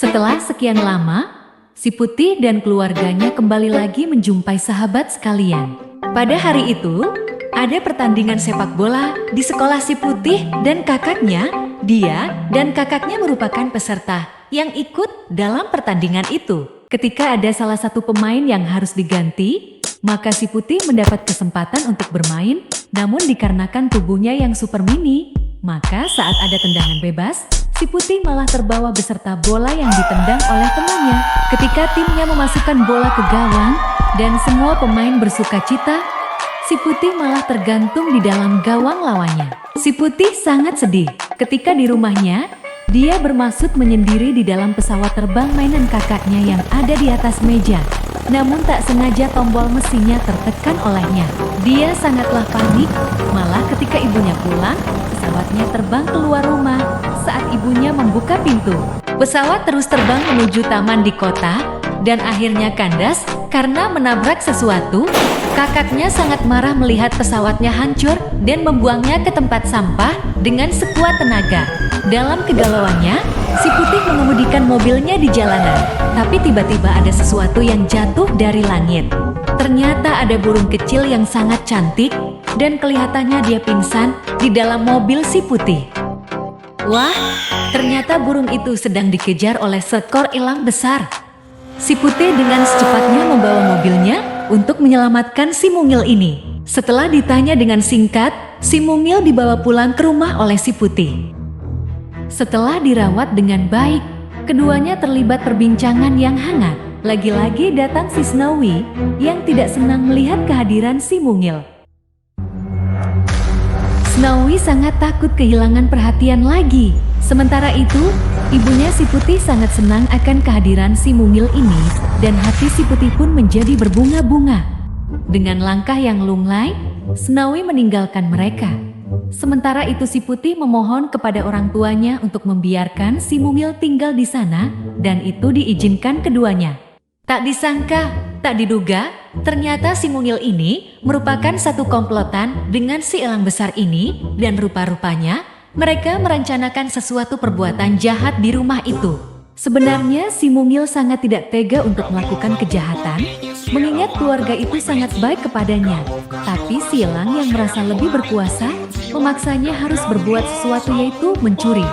Setelah sekian lama, si Putih dan keluarganya kembali lagi menjumpai sahabat sekalian. Pada hari itu, ada pertandingan sepak bola di sekolah si Putih dan kakaknya. Dia dan kakaknya merupakan peserta yang ikut dalam pertandingan itu. Ketika ada salah satu pemain yang harus diganti, maka si Putih mendapat kesempatan untuk bermain, namun dikarenakan tubuhnya yang super mini, maka saat ada tendangan bebas, si Putih malah terbawa beserta bola yang ditendang oleh temannya. Ketika timnya memasukkan bola ke gawang dan semua pemain bersukacita, si Putih malah tergantung di dalam gawang lawannya. Si Putih sangat sedih. Ketika di rumahnya, dia bermaksud menyendiri di dalam pesawat terbang mainan kakaknya yang ada di atas meja. Namun tak sengaja tombol mesinnya tertekan olehnya. Dia sangatlah panik, malah ketika ibunya pulang, pesawatnya terbang keluar rumah saat ibunya membuka pintu. Pesawat terus terbang menuju taman di kota dan akhirnya kandas karena menabrak sesuatu. Kakaknya sangat marah melihat pesawatnya hancur dan membuangnya ke tempat sampah dengan sekuat tenaga. Dalam kegalauannya, si Putih mengemudikan mobilnya di jalanan. Tapi tiba-tiba ada sesuatu yang jatuh dari langit. Ternyata ada burung kecil yang sangat cantik dan kelihatannya dia pingsan di dalam mobil si Putih. Wah, ternyata burung itu sedang dikejar oleh seekor elang besar. Si Putih dengan secepatnya membawa mobilnya untuk menyelamatkan si mungil ini. Setelah ditanya dengan singkat, si mungil dibawa pulang ke rumah oleh si Putih. Setelah dirawat dengan baik, keduanya terlibat perbincangan yang hangat. Lagi-lagi datang si Snowy yang tidak senang melihat kehadiran si mungil. Snowy sangat takut kehilangan perhatian lagi. Sementara itu, ibunya si Putih sangat senang akan kehadiran si mungil ini dan hati si Putih pun menjadi berbunga-bunga. Dengan langkah yang lunglai, Snowy meninggalkan mereka. Sementara itu si Putih memohon kepada orang tuanya untuk membiarkan si mungil tinggal di sana dan itu diizinkan keduanya. Tak disangka, tak diduga, ternyata si mungil ini merupakan satu komplotan dengan si elang besar ini dan rupa-rupanya mereka merencanakan sesuatu perbuatan jahat di rumah itu. Sebenarnya si mungil sangat tidak tega untuk melakukan kejahatan, mengingat keluarga itu sangat baik kepadanya. Tapi si elang yang merasa lebih berkuasa, memaksanya harus berbuat sesuatu yaitu mencuri.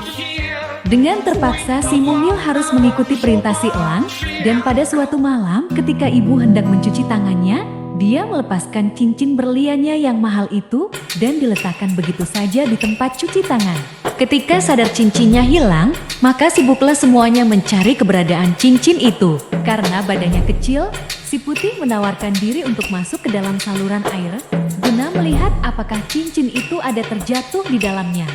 Dengan terpaksa si mungil harus mengikuti perintah si elang, dan pada suatu malam ketika ibu hendak mencuci tangannya, dia melepaskan cincin berliannya yang mahal itu dan diletakkan begitu saja di tempat cuci tangan. Ketika sadar cincinnya hilang, maka sibuklah semuanya mencari keberadaan cincin itu. Karena badannya kecil, si Putih menawarkan diri untuk masuk ke dalam saluran air guna melihat apakah cincin itu ada terjatuh di dalamnya.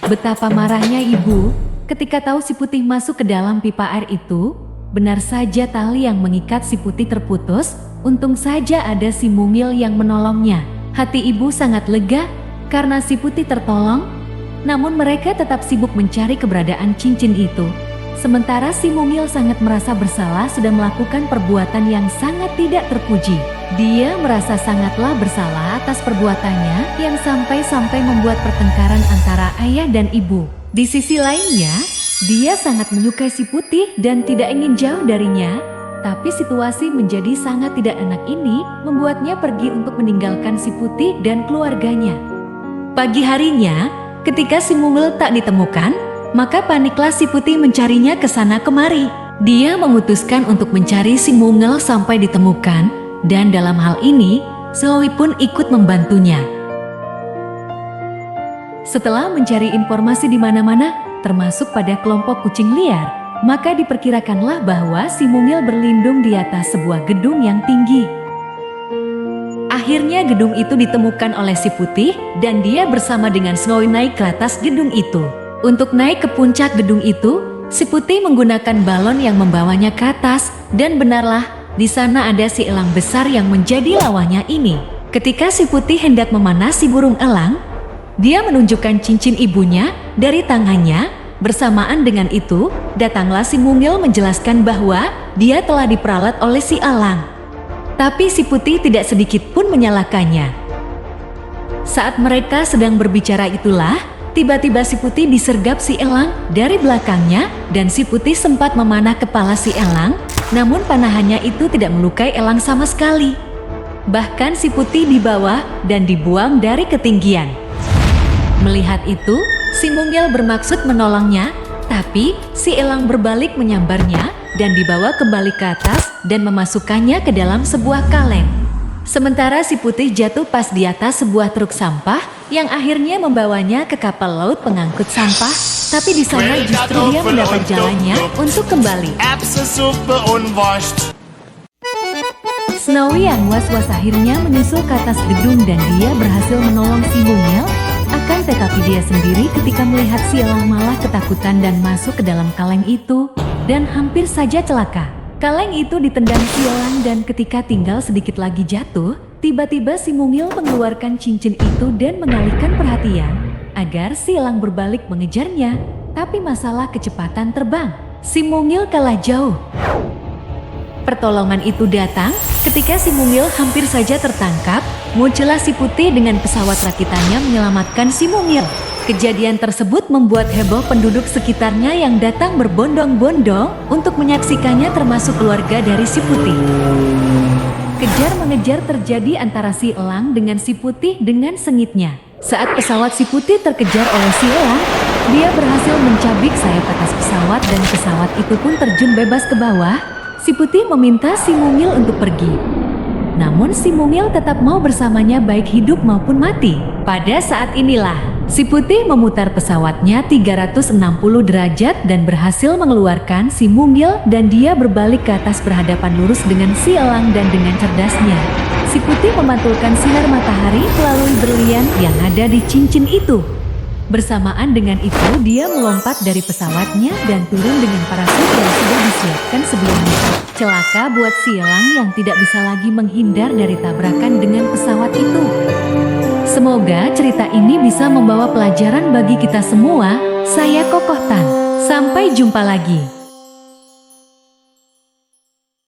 Betapa marahnya ibu ketika tahu si Putih masuk ke dalam pipa air itu. Benar saja tali yang mengikat si Putih terputus. Untung saja ada si mungil yang menolongnya. Hati ibu sangat lega karena si Putih tertolong. Namun mereka tetap sibuk mencari keberadaan cincin itu. Sementara si mungil sangat merasa bersalah sudah melakukan perbuatan yang sangat tidak terpuji. Dia merasa sangatlah bersalah atas perbuatannya yang sampai-sampai membuat pertengkaran antara ayah dan ibu. Di sisi lainnya, dia sangat menyukai si Putih dan tidak ingin jauh darinya. Tapi situasi menjadi sangat tidak enak ini membuatnya pergi untuk meninggalkan si Putih dan keluarganya. Pagi harinya, ketika si mungil tak ditemukan, maka paniklah si Putih mencarinya ke sana kemari. Dia memutuskan untuk mencari si mungil sampai ditemukan, dan dalam hal ini, Snowy pun ikut membantunya. Setelah mencari informasi di mana-mana, termasuk pada kelompok kucing liar, maka diperkirakanlah bahwa si mungil berlindung di atas sebuah gedung yang tinggi. Akhirnya gedung itu ditemukan oleh si Putih dan dia bersama dengan Snowy naik ke atas gedung itu. Untuk naik ke puncak gedung itu, si Putih menggunakan balon yang membawanya ke atas dan benarlah di sana ada si elang besar yang menjadi lawannya ini. Ketika si Putih hendak memanah si burung elang, dia menunjukkan cincin ibunya dari tangannya. Bersamaan dengan itu, datanglah si mungil menjelaskan bahwa dia telah diperalat oleh si elang. Tapi si Putih tidak sedikit pun menyalahkannya. Saat mereka sedang berbicara itulah, tiba-tiba si Putih disergap si elang dari belakangnya dan si Putih sempat memanah kepala si elang, namun panahannya itu tidak melukai elang sama sekali. Bahkan si Putih dibawa dan dibuang dari ketinggian. Melihat itu, si Mungil bermaksud menolongnya, tapi si elang berbalik menyambarnya dan dibawa kembali ke atas dan memasukkannya ke dalam sebuah kaleng. Sementara si Putih jatuh pas di atas sebuah truk sampah yang akhirnya membawanya ke kapal laut pengangkut sampah, tapi di sana justru dia mendapat jalannya untuk kembali. Snowy yang was-was akhirnya menyusul ke atas gedung dan dia berhasil menolong si Mungil. Akan tetapi dia sendiri ketika melihat si elang malah ketakutan dan masuk ke dalam kaleng itu dan hampir saja celaka. Kaleng itu ditendang si elang dan ketika tinggal sedikit lagi jatuh, tiba-tiba si Mungil mengeluarkan cincin itu dan mengalihkan perhatian agar si elang berbalik mengejarnya, tapi masalah kecepatan terbang, si Mungil kalah jauh. Pertolongan itu datang ketika si Mungil hampir saja tertangkap, muncullah si Putih dengan pesawat rakitannya menyelamatkan si Mungil. Kejadian tersebut membuat heboh penduduk sekitarnya yang datang berbondong-bondong untuk menyaksikannya termasuk keluarga dari si Putih. Kejar-mengejar terjadi antara si elang dengan si Putih dengan sengitnya. Saat pesawat si Putih terkejar oleh si elang, dia berhasil mencabik sayap atas pesawat dan pesawat itu pun terjun bebas ke bawah. Si Putih meminta si Mungil untuk pergi. Namun si Mungil tetap mau bersamanya baik hidup maupun mati. Pada saat inilah, si Putih memutar pesawatnya 360 derajat dan berhasil mengeluarkan si Mungil dan dia berbalik ke atas berhadapan lurus dengan si elang dan dengan cerdasnya, si Putih memantulkan sinar matahari melalui berlian yang ada di cincin itu. Bersamaan dengan itu dia melompat dari pesawatnya dan turun dengan parasut yang sudah disiapkan sebelumnya. Celaka buat si elang yang tidak bisa lagi menghindar dari tabrakan dengan pesawat itu. Semoga cerita ini bisa membawa pelajaran bagi kita semua. Saya Kokoh Tan. Sampai jumpa lagi.